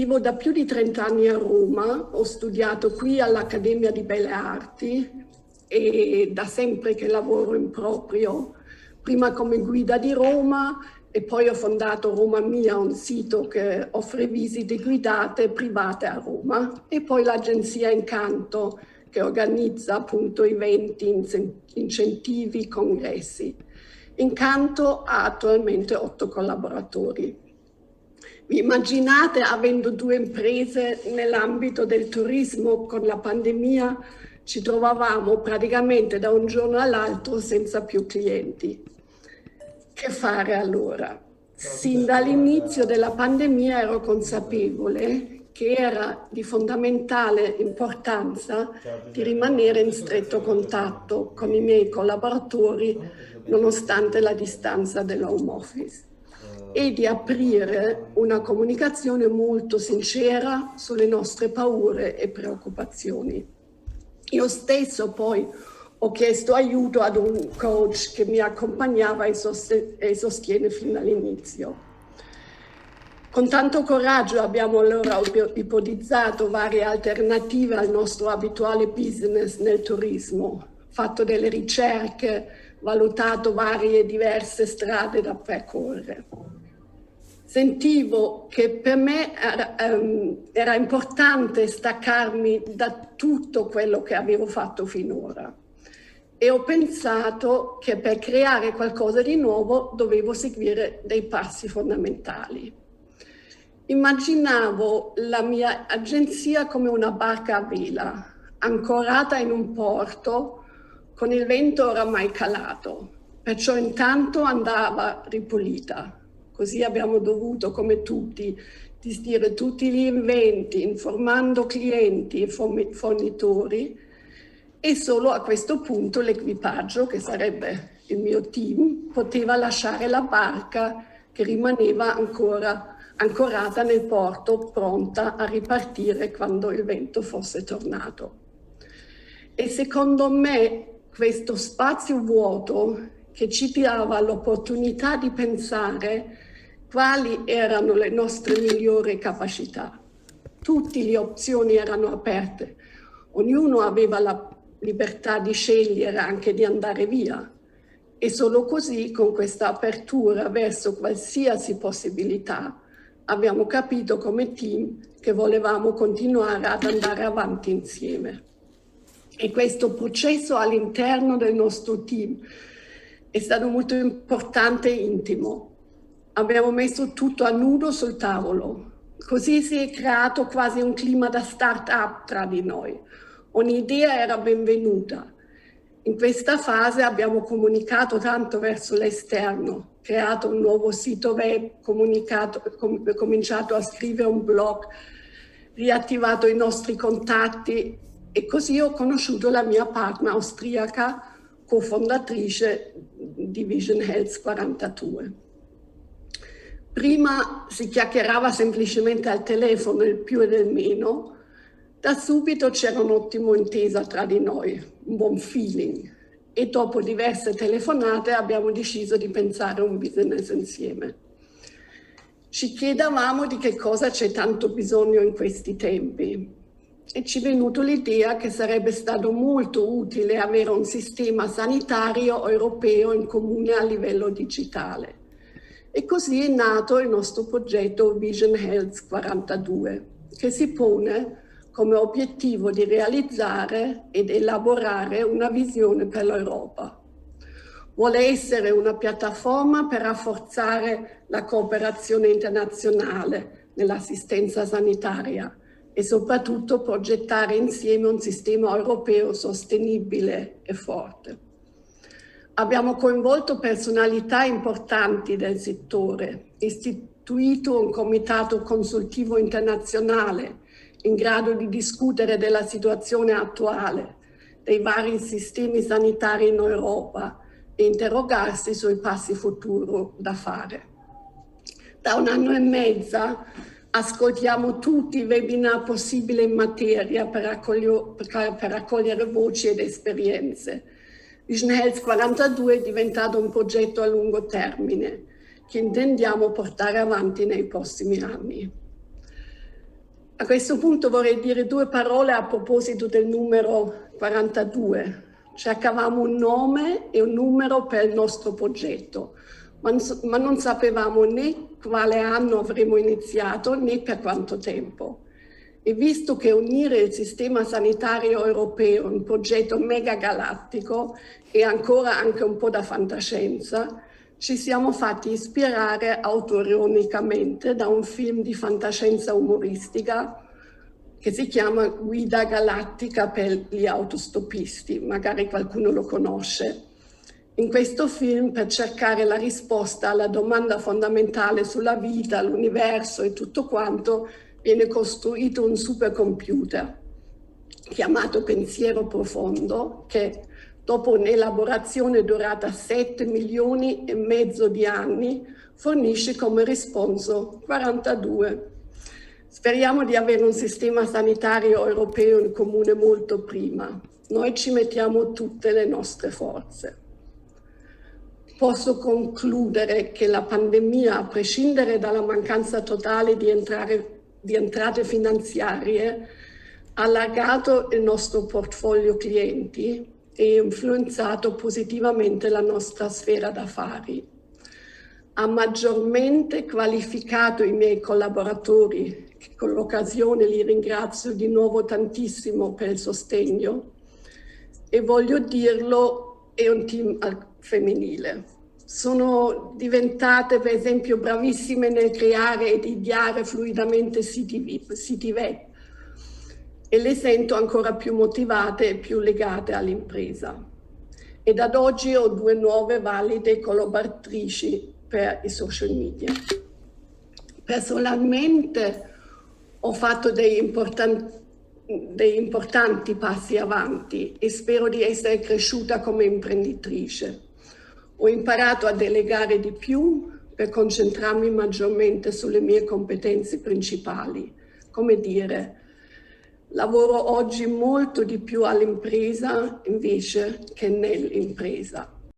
Vivo da più di 30 anni a Roma, ho studiato qui all'Accademia di Belle Arti e da sempre che lavoro in proprio, prima come guida di Roma e poi ho fondato Roma Mia, un sito che offre visite guidate private a Roma, e poi l'agenzia Incanto che organizza appunto eventi, incentivi, congressi. Incanto ha attualmente 8 collaboratori. Vi immaginate, avendo 2 imprese nell'ambito del turismo, con la pandemia ci trovavamo praticamente da un giorno all'altro senza più clienti. Che fare allora? Sin dall'inizio della pandemia ero consapevole che era di fondamentale importanza di rimanere in stretto contatto con i miei collaboratori nonostante la distanza dell'home office e di aprire una comunicazione molto sincera sulle nostre paure e preoccupazioni. Io stesso poi ho chiesto aiuto ad un coach che mi accompagnava e sostiene fin dall'inizio. Con tanto coraggio abbiamo allora ipotizzato varie alternative al nostro abituale business nel turismo, fatto delle ricerche, valutato varie diverse strade da percorrere. Sentivo che per me era importante staccarmi da tutto quello che avevo fatto finora e ho pensato che per creare qualcosa di nuovo dovevo seguire dei passi fondamentali. Immaginavo la mia agenzia come una barca a vela, ancorata in un porto con il vento oramai calato, perciò intanto andava ripulita. Così abbiamo dovuto, come tutti, gestire tutti gli eventi, informando clienti e fornitori, e solo a questo punto l'equipaggio, che sarebbe il mio team, poteva lasciare la barca che rimaneva ancora ancorata nel porto, pronta a ripartire quando il vento fosse tornato. E secondo me questo spazio vuoto che ci dava l'opportunità di pensare quali erano le nostre migliori capacità. Tutte le opzioni erano aperte, ognuno aveva la libertà di scegliere anche di andare via, e solo così, con questa apertura verso qualsiasi possibilità, abbiamo capito come team che volevamo continuare ad andare avanti insieme. E questo processo all'interno del nostro team è stato molto importante e intimo. Abbiamo messo tutto a nudo sul tavolo. Così si è creato quasi un clima da start-up tra di noi. Ogni idea era benvenuta. In questa fase abbiamo comunicato tanto verso l'esterno, creato un nuovo sito web, cominciato a scrivere un blog, riattivato i nostri contatti, e così ho conosciuto la mia partner austriaca, cofondatrice di Vision Health 42. Prima si chiacchierava semplicemente al telefono, il più e del meno. Da subito c'era un'ottima intesa tra di noi, un buon feeling, e dopo diverse telefonate abbiamo deciso di pensare a un business insieme. Ci chiedevamo di che cosa c'è tanto bisogno in questi tempi e ci è venuta l'idea che sarebbe stato molto utile avere un sistema sanitario europeo in comune a livello digitale. E così è nato il nostro progetto Vision Health 42, che si pone come obiettivo di realizzare ed elaborare una visione per l'Europa. Vuole essere una piattaforma per rafforzare la cooperazione internazionale nell'assistenza sanitaria e soprattutto progettare insieme un sistema europeo sostenibile e forte. Abbiamo coinvolto personalità importanti del settore, istituito un comitato consultivo internazionale in grado di discutere della situazione attuale, dei vari sistemi sanitari in Europa e interrogarsi sui passi futuri da fare. Da 1 anno e mezzo ascoltiamo tutti i webinar possibili in materia per raccogliere voci ed esperienze. Vision Health 42 è diventato un progetto a lungo termine che intendiamo portare avanti nei prossimi anni. A questo punto vorrei dire due parole a proposito del numero 42. Cercavamo un nome e un numero per il nostro progetto, ma non sapevamo né quale anno avremmo iniziato né per quanto tempo. E visto che unire il sistema sanitario europeo in un progetto megagalattico è ancora anche un po' da fantascienza, ci siamo fatti ispirare autoironicamente da un film di fantascienza umoristica che si chiama Guida Galattica per gli autostoppisti, magari qualcuno lo conosce. In questo film, per cercare la risposta alla domanda fondamentale sulla vita, l'universo e tutto quanto, viene costruito un supercomputer chiamato Pensiero Profondo che, dopo un'elaborazione durata 7 milioni e mezzo di anni, fornisce come risposto 42. Speriamo di avere un sistema sanitario europeo in comune molto prima. Noi ci mettiamo tutte le nostre forze. Posso concludere che la pandemia, a prescindere dalla mancanza totale di entrate finanziarie, ha allargato il nostro portfolio clienti e influenzato positivamente la nostra sfera d'affari. Ha maggiormente qualificato i miei collaboratori, che con l'occasione li ringrazio di nuovo tantissimo per il sostegno, e voglio dirlo, è un team femminile. Sono diventate, per esempio, bravissime nel creare ed ideare fluidamente siti web e le sento ancora più motivate e più legate all'impresa. Ed ad oggi ho 2 nuove valide collaboratrici per i social media. Personalmente ho fatto dei importanti passi avanti e spero di essere cresciuta come imprenditrice. Ho imparato a delegare di più per concentrarmi maggiormente sulle mie competenze principali. Come dire, lavoro oggi molto di più all'impresa invece che nell'impresa.